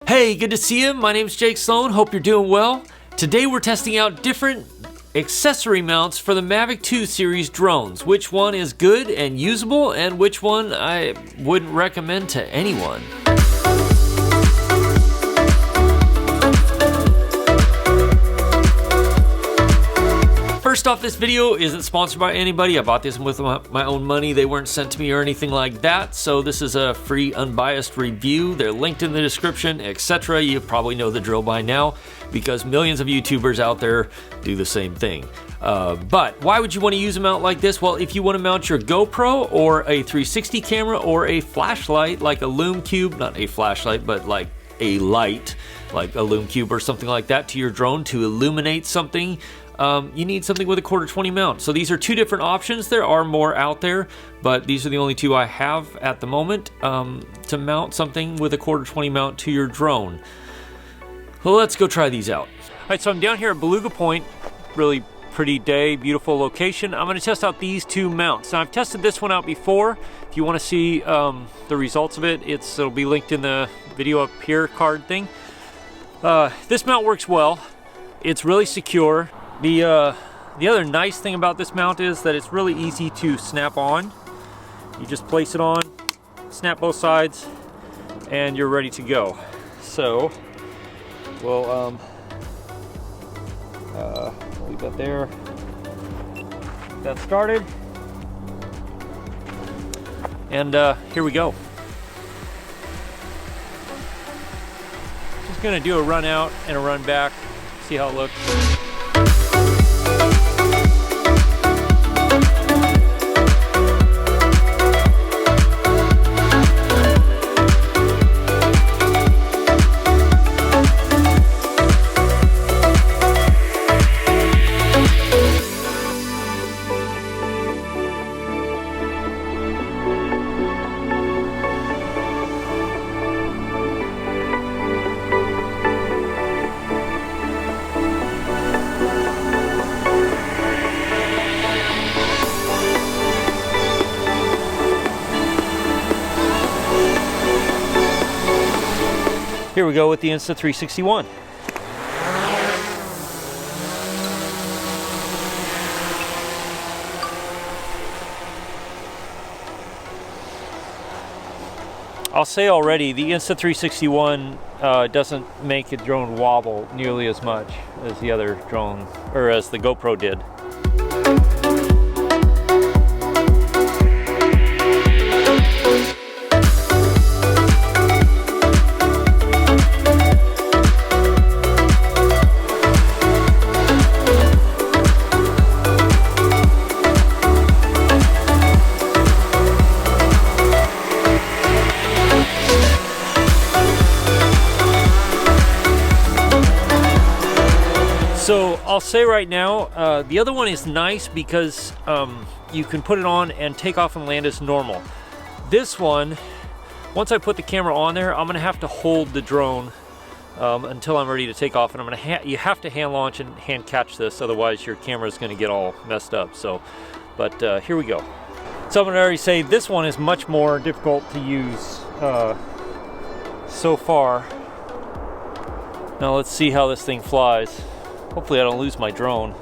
Hey, good to see you. My name's Jake Sloan. Hope you're doing well. Today we're testing out different accessory mounts for the Mavic 2 series drones. Which one is good and usable, and which one I wouldn't recommend to anyone. First off, this video isn't sponsored by anybody. I bought this with my own money. They weren't sent to me or anything like that. So this is a free, unbiased review. They're linked in the description, etc. You probably know the drill by now because millions of YouTubers out there do the same thing. But why would you want to use a mount like this? Well, if you want to mount your GoPro or a 360 camera or a flashlight like a Lume Cube, not a flashlight, but like a light, like a Lume Cube or something like that to your drone to illuminate something, you need something with a 1/4-20 mount. So these are two different options. There are more out there, but these are the only two I have at the moment to mount something with a 1/4-20 mount to your drone. Well, let's go try these out. All right, so I'm down here at Beluga Point. Really pretty day, beautiful location. I'm going to test out these two mounts. Now, I've tested this one out before. If you want to see the results of it, it'll be linked in the video up here card thing. This mount works well. It's really secure. The other nice thing about this mount is that it's really easy to snap on. You just place it on, snap both sides, and you're ready to go. So we'll leave that there. Get that started, and here we go. Just gonna do a run out and a run back, see how it looks. Here we go with the Insta360 One. I'll say already, the Insta360 One doesn't make a drone wobble nearly as much as the other drone, or as the GoPro did. So I'll say right now, the other one is nice because you can put it on and take off and land as normal. This one, once I put the camera on there, I'm gonna have to hold the drone until I'm ready to take off, and you have to hand launch and hand catch this, otherwise your camera is gonna get all messed up. So, but here we go. So I'm gonna already say this one is much more difficult to use so far. Now let's see how this thing flies. Hopefully I don't lose my drone.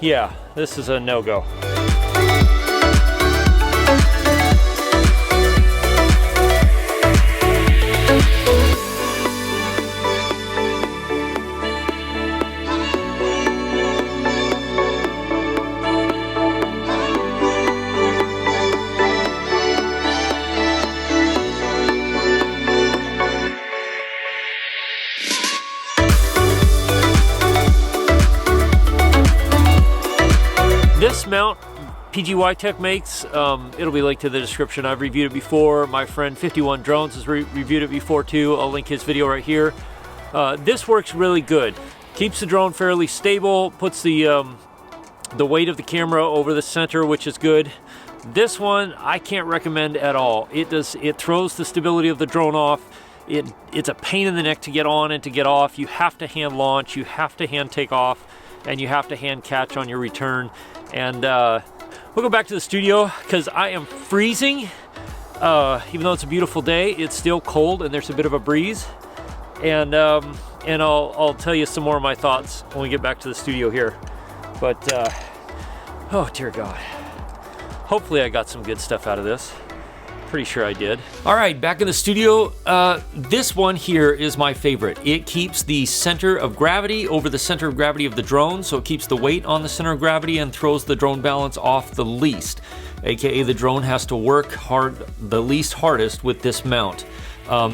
Yeah, this is a no-go. This mount PGY Tech makes, it'll be linked to the description. I've reviewed it before. My friend 51 Drones has reviewed it before too. I'll link his video right here. This works really good. Keeps the drone fairly stable, puts the weight of the camera over the center, which is good. This one I can't recommend at all. It throws the stability of the drone off. It's a pain in the neck to get on and to get off. You have to hand launch, you have to hand take off, and you have to hand catch on your return. And we'll go back to the studio because I am freezing. Even though it's a beautiful day, it's still cold and there's a bit of a breeze. And I'll tell you some more of my thoughts when we get back to the studio here. But oh dear God. Hopefully I got some good stuff out of this. Pretty sure I did. All right, back in the studio. This one here is my favorite. It keeps the center of gravity over the center of gravity of the drone, so it keeps the weight on the center of gravity and throws the drone balance off the least. AKA the drone has to work hard, the least hardest with this mount.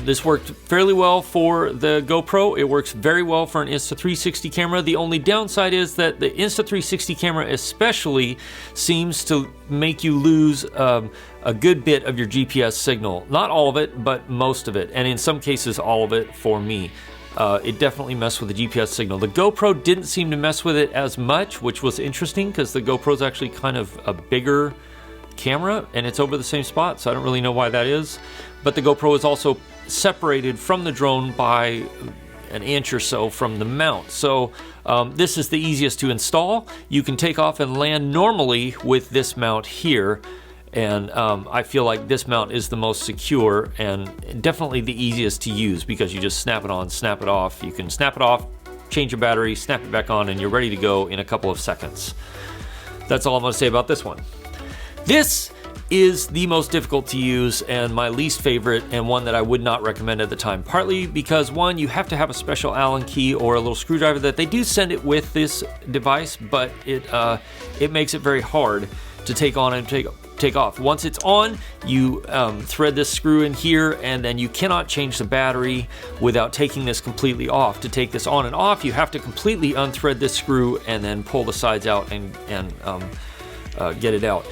This worked fairly well for the GoPro. It works very well for an Insta360 camera. The only downside is that the Insta360 camera especially seems to make you lose a good bit of your GPS signal. Not all of it, but most of it. And in some cases, all of it for me. It definitely messed with the GPS signal. The GoPro didn't seem to mess with it as much, which was interesting because the GoPro is actually kind of a bigger camera and it's over the same spot, so I don't really know why that is. But the GoPro is also separated from the drone by an inch or so from the mount. So this is the easiest to install. You can take off and land normally with this mount here. And I feel like this mount is the most secure and definitely the easiest to use because you just snap it on, snap it off. You can snap it off, change your battery, snap it back on, and you're ready to go in a couple of seconds. That's all I'm going to say about this one. This is the most difficult to use and my least favorite, and one that I would not recommend at the time. Partly because, one, you have to have a special Allen key or a little screwdriver. That they do send it with this device, but it makes it very hard to take on and take off. Once it's on, you thread this screw in here, and then you cannot change the battery without taking this completely off. To take this on and off, you have to completely unthread this screw and then pull the sides out and get it out.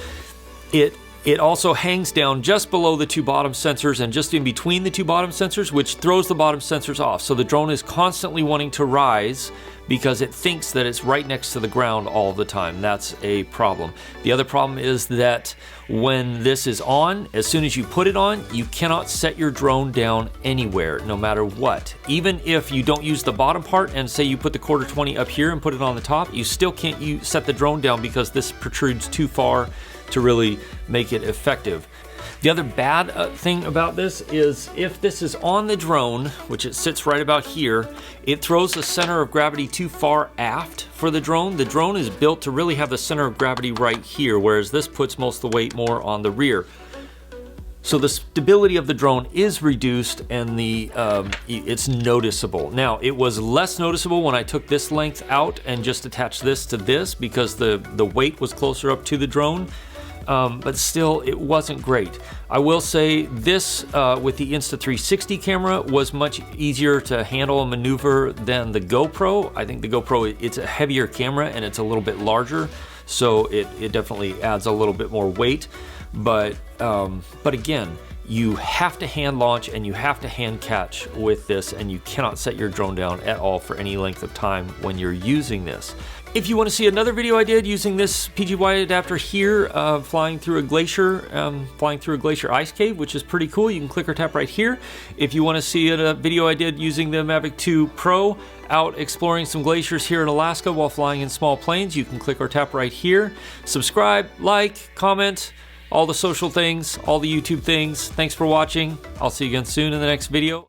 It also hangs down just below the two bottom sensors and just in between the two bottom sensors, which throws the bottom sensors off. So the drone is constantly wanting to rise because it thinks that it's right next to the ground all the time. That's a problem. The other problem is that when this is on, as soon as you put it on, you cannot set your drone down anywhere, no matter what. Even if you don't use the bottom part and say you put the 1/4-20 up here and put it on the top, you still can't set the drone down because this protrudes too far to really make it effective. The other bad thing about this is if this is on the drone, which it sits right about here, it throws the center of gravity too far aft for the drone. The drone is built to really have the center of gravity right here, whereas this puts most of the weight more on the rear. So the stability of the drone is reduced and it's noticeable. Now, it was less noticeable when I took this length out and just attached this to this because the weight was closer up to the drone. But still, it wasn't great. I will say this with the Insta360 camera was much easier to handle and maneuver than the GoPro. I think the GoPro, it's a heavier camera and it's a little bit larger, so it definitely adds a little bit more weight. But again, you have to hand launch and you have to hand catch with this, and you cannot set your drone down at all for any length of time when you're using this. If you want to see another video I did using this PGY adapter here, flying through a glacier ice cave, which is pretty cool, you can click or tap right here. If you want to see a video I did using the Mavic 2 Pro out exploring some glaciers here in Alaska while flying in small planes, you can click or tap right here. Subscribe, like, comment, all the social things, all the YouTube things. Thanks for watching. I'll see you again soon in the next video.